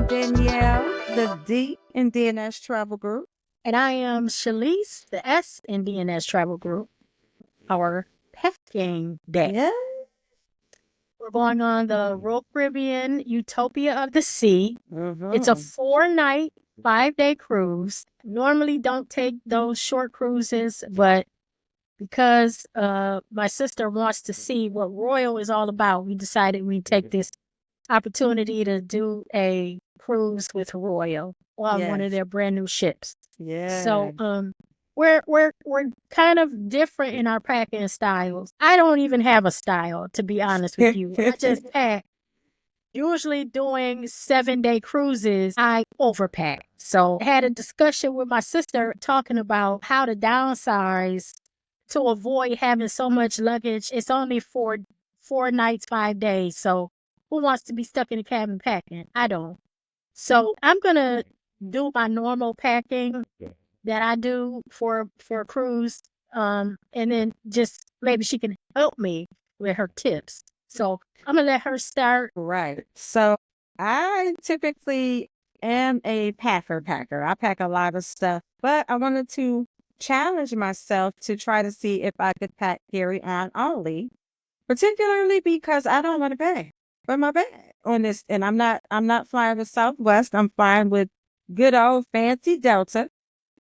am Danielle, the D in DNS Travel Group. And I am Shalise, the S in DNS Travel Group. Our packing day. Yeah. We're going on the Royal Caribbean Utopia of the Sea. It's a Mhm. 4-night, 5-day cruise. Normally don't take those short cruises, but because my sister wants to see what Royal is all about, we decided we'd take this opportunity to do a cruise with Royal on one of Yes. their brand new ships. Yeah. So we're kind of different in our packing styles. I don't even have a style, to be honest with you. I just pack. Usually doing 7-day cruises, I overpack. So I had a discussion with my sister talking about how to downsize to avoid having so much luggage. It's only four nights, 5 days. So who wants to be stuck in the cabin packing? I don't. So I'm gonna do my normal packing that I do for a cruise. And then just maybe she can help me with her tips. So I'm gonna let her start. Right. So I typically am a packer. I pack a lot of stuff, but I wanted to challenge myself to try to see if I could pack carry on only, particularly because I don't want to pay for my bag on this. And I'm not flying with Southwest. I'm flying with good old fancy Delta.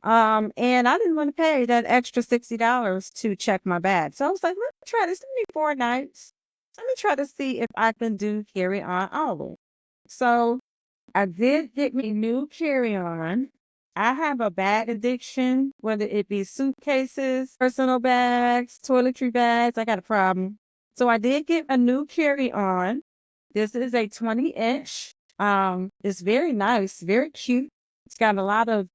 And I didn't want to pay that extra $60 to check my bag. So I was like, let me try this. Let me 4 nights. Let me try to see if I can do carry on only. So I did get me new carry on. I have a bag addiction, whether it be suitcases, personal bags, toiletry bags. I got a problem. So I did get a new carry on. This is a 20-inch. It's very nice, very cute. It's got a lot of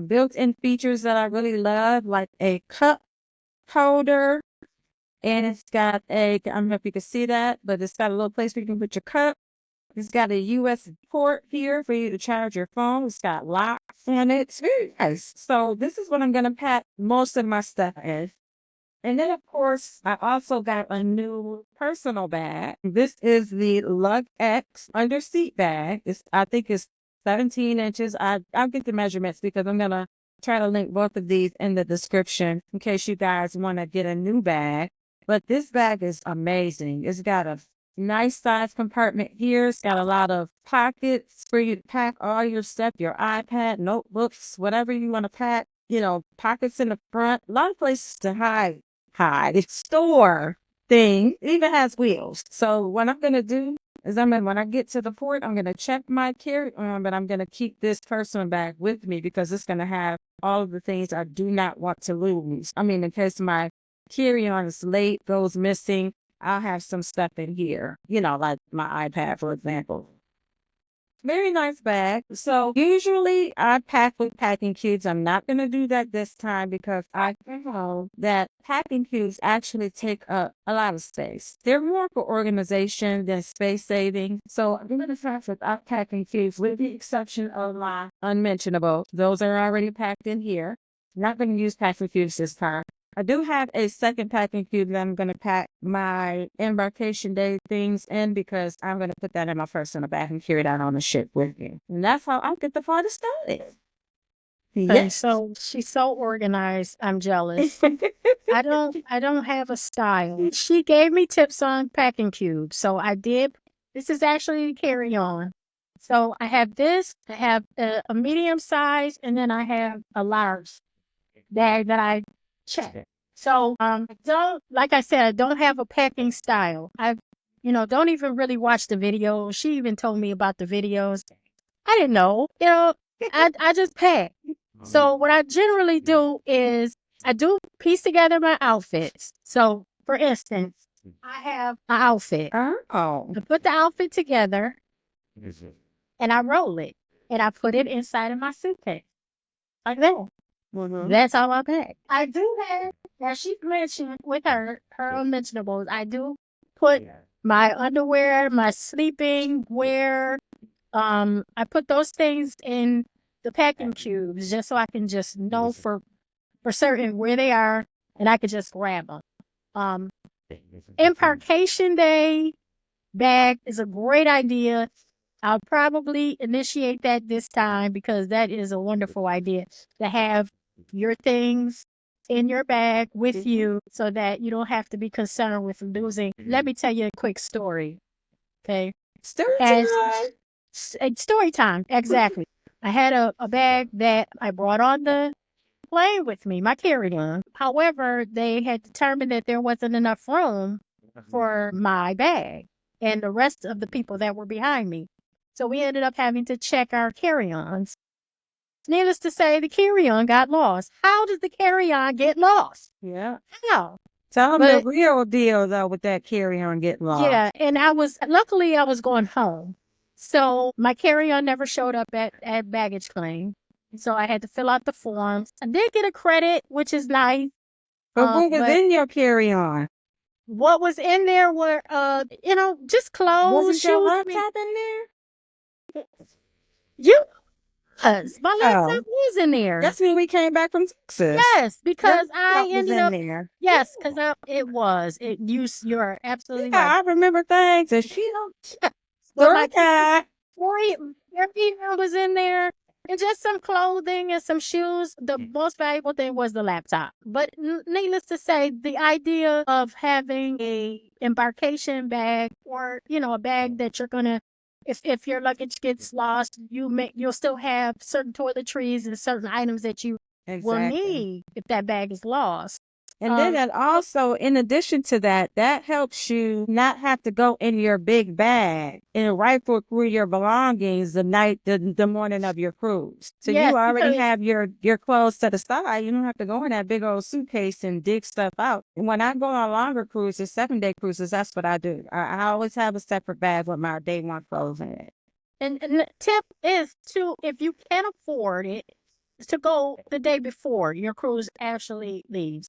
built-in features that I really love, like a cup holder, and it's got I don't know if you can see that, but it's got a little place where you can put your cup. It's got a USB port here for you to charge your phone. It's got locks on it. It's very nice. So this is what I'm gonna pack most of my stuff in. And then, of course, I also got a new personal bag. This is the Lug X under seat bag. I think it's 17 inches. I'll get the measurements because I'm going to try to link both of these in the description in case you guys want to get a new bag. But this bag is amazing. It's got a nice size compartment here. It's got a lot of pockets for you to pack all your stuff, your iPad, notebooks, whatever you want to pack. Pockets in the front, a lot of places to hide. It's store thing. It even has wheels. So what I'm gonna do is when I get to the port, I'm gonna check my carry on, but I'm gonna keep this personal bag with me because it's gonna have all of the things I do not want to lose. I mean, in case my carry on is late, goes missing, I'll have some stuff in here. Like my iPad, for example. Very nice bag. So usually I pack with packing cubes. I'm not going to do that this time because I know that packing cubes actually take up a lot of space. They're more for organization than space saving. So I'm going to pack without packing cubes with the exception of my unmentionable. Those are already packed in here. Not going to use packing cubes this time. I do have a second packing cube that I'm going to pack my embarkation day things in because I'm going to put that in my personal bag and carry that on the ship with me. And that's how I get the party started. And Yes. so she's so organized. I'm jealous. I don't have a style. She gave me tips on packing cubes. So I did. This is actually carry on. So I have this, I have a medium size, and then I have a large bag that I check. So like I said, I don't have a packing style. Don't even really watch the videos. She even told me about the videos. I didn't know. I just pack. So what I generally do is I do piece together my outfits. So for instance, I have an outfit. Oh. I put the outfit together and I roll it and I put it inside of my suitcase. Like that. Mm-hmm. That's how I pack. I do have, as she mentioned with her unmentionables, I do put my underwear, my sleeping wear. I put those things in the packing cubes just so I can just know for certain where they are and I could just grab them. Embarkation day bag is a great idea. I'll probably initiate that this time because that is a wonderful idea to have your things in your bag with you so that you don't have to be concerned with losing. Let me tell you a quick story. Okay. Story As time. story time, exactly. I had a bag that I brought on the plane with me, my carry-on. However, they had determined that there wasn't enough room for my bag and the rest of the people that were behind me. So we ended up having to check our carry-ons. Needless to say, the carry-on got lost. How does the carry-on get lost? Yeah. How? Tell them the But real deal though with that carry-on getting lost. yeah, and luckily I was going home. So my carry-on never showed up at baggage claim. So I had to fill out the forms. I did get a credit, which is nice. But what was But in your carry-on? what was in there were just clothes, Wasn't your shoes. laptop in there? Yes, my Oh, laptop was in there. that's when we came back from Texas. Yes, because Your I laptop was ended in up. there. Yes, because you're absolutely Yeah, right. I remember things that she don't. But Story my time. your email was in there, and just some clothing and some shoes. The most valuable thing was the laptop. But needless to say, the idea of having a embarkation bag or a bag that you're gonna, if your luggage gets lost, you'll still have certain toiletries and certain items that you will Exactly. need if that bag is lost. And then that also, in addition to that, that helps you not have to go in your big bag and rifle through your belongings the morning of your cruise. So Yes, you already because have your clothes set aside. You don't have to go in that big old suitcase and dig stuff out. And when I go on longer cruises, 7-day cruises, that's what I do. I always have a separate bag with my day one clothes in it. and the tip is to, if you can afford it, to go the day before your cruise actually leaves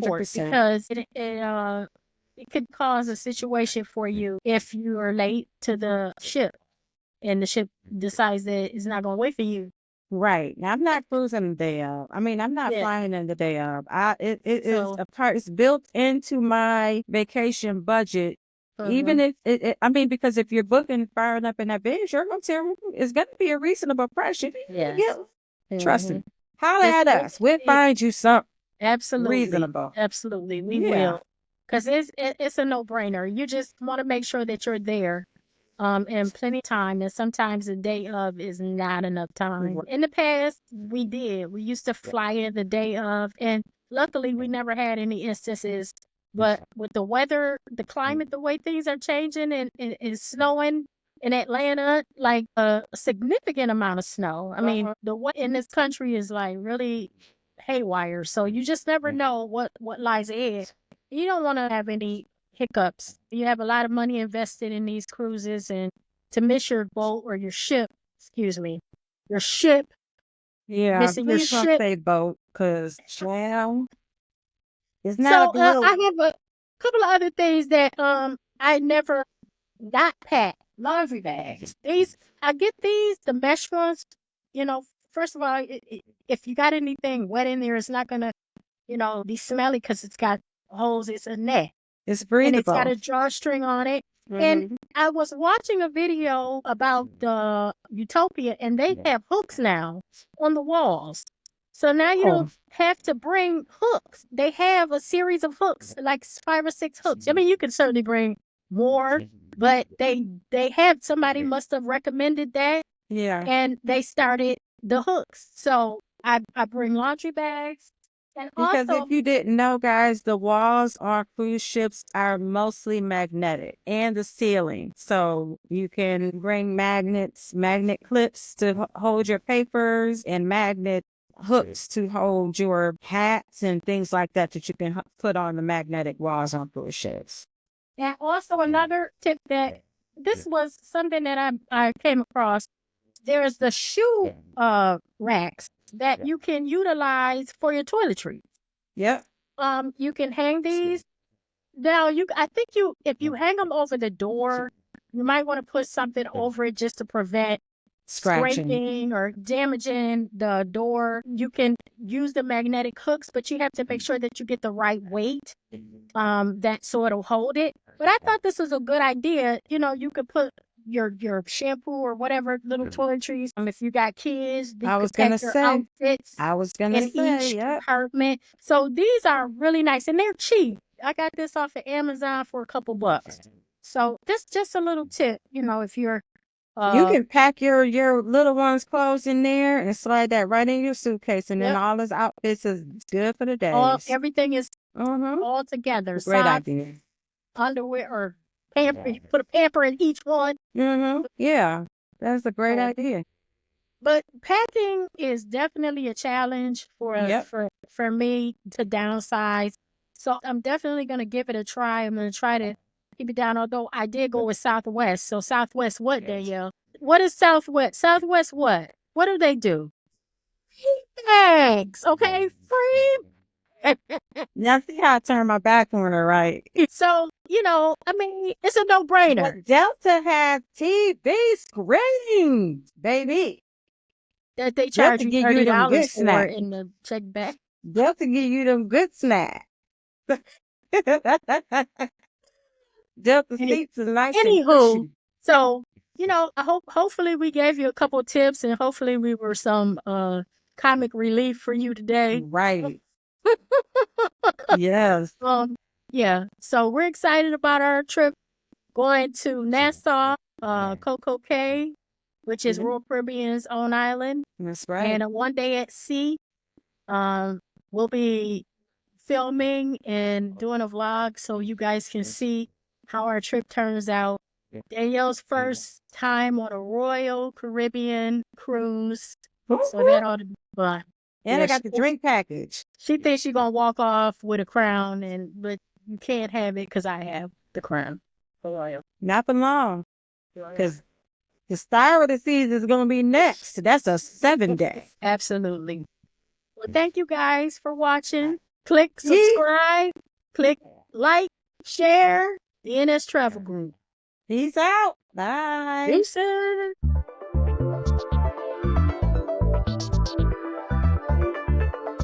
port 100%. because it could cause a situation for you if you are late to the ship and the ship decides that it's not going to wait for you. Right. Now, I'm not cruising the day of. I mean, I'm not Yeah. flying in the day of. It is So, a part. It's built into my vacation budget. Even if I mean, because if you're booking far enough in advance, your hotel is going to be a reasonable price. You yes. trust me. Mhm. Holler Just at us. We'll find you something absolutely, reasonable. absolutely, we Yeah. will, because it's a no brainer. You just want to make sure that you're there. And plenty of time, and sometimes the day of is not enough time. In the past, we used to fly in the day of, and luckily we never had any instances. But with the weather, the climate, the way things are changing, and it's snowing in Atlanta, like a significant amount of snow. I mean, the weather in this country is like really haywire. So you just never know what lies ahead. You don't want to have any hiccups. You have a lot of money invested in these cruises, and to miss your boat or your ship, your ship, Yeah. missing your Please don't ship. say boat, because well, it's not a So boat. I have a couple of other things that I never not pack. Laundry bags. I get the mesh ones. First of all, if you got anything wet in there, it's not gonna be smelly because it's got holes. It's a net. It's And it's got breathable. a drawstring on it. And Mhm. I was watching a video about the Utopia, and they have hooks now on the walls. So now you Oh. don't have to bring hooks. They have a series of hooks, like 5 or 6 hooks. I mean, you can certainly bring more, but somebody must have recommended that, Yeah. and they started the hooks. So I bring laundry bags, and Because also if you didn't know, guys, the walls on cruise ships are mostly magnetic and the ceiling. So you can bring magnet clips to hold your papers and magnet hooks to hold your hats and things like that you can put on the magnetic walls on cruise ships. And also another tip that this was something that I came across. There's the shoe racks that you can utilize for your toiletries. Yep. You can hang these. Now I think if you hang them over the door, you might want to put something over it just to prevent Scratching. scraping or damaging the door. You can use the magnetic hooks, but you have to make sure that you get the right weight that sort of hold it. But I thought this was a good idea. You could your shampoo or whatever little toiletries. If you got kids, you I was could gonna pack your say. outfits I was gonna in say, each yep. compartment. So these are really nice and they're cheap. I got this off of Amazon for a couple bucks. So this just a little tip, if you're You can pack your little one's clothes in there and slide that right in your suitcase, and then Yep. all his outfits is good for the days. everything is Mm-hmm. all together. Great Socks, idea. underwear, or pamper. You put a pamper in each one. Mm-hmm. Yeah, that's a great idea. But packing is definitely a challenge Yep. for me to downsize. So I'm definitely gonna give it a try. I'm gonna try to keep it down. Although I did go with Southwest. So Southwest, what, Danielle? What is Southwest? Southwest, what? What do they do? Thanks. Okay, free. Now see how I turned my back on her, right? So it's a no-brainer. But Delta has TV screens, baby. That they charge you give you them good $30 for snacks. in the check back. Delta give you them good snacks. Delta seats are nice and Anywho, cushy. so hopefully we gave you a couple tips and hopefully we were some comic relief for you today. Right. Yes. Yeah. So we're excited about our trip going to Nassau, Coco Cay, which is Royal Caribbean's own island. That's right. And one day at sea. We'll be filming and doing a vlog so you guys can see how our trip turns out. Danielle's first time on a Royal Caribbean cruise. So that ought to be fun. And I got the drink package. She thinks she's gonna walk off with a crown, but you can't have it because I have the crown. Not for long. Because the star of the season is going to be next. That's a 7-day. Absolutely. Well, thank you guys for watching. Click subscribe. Click like, share. The NS Travel Group. Peace out. Bye. Peace out.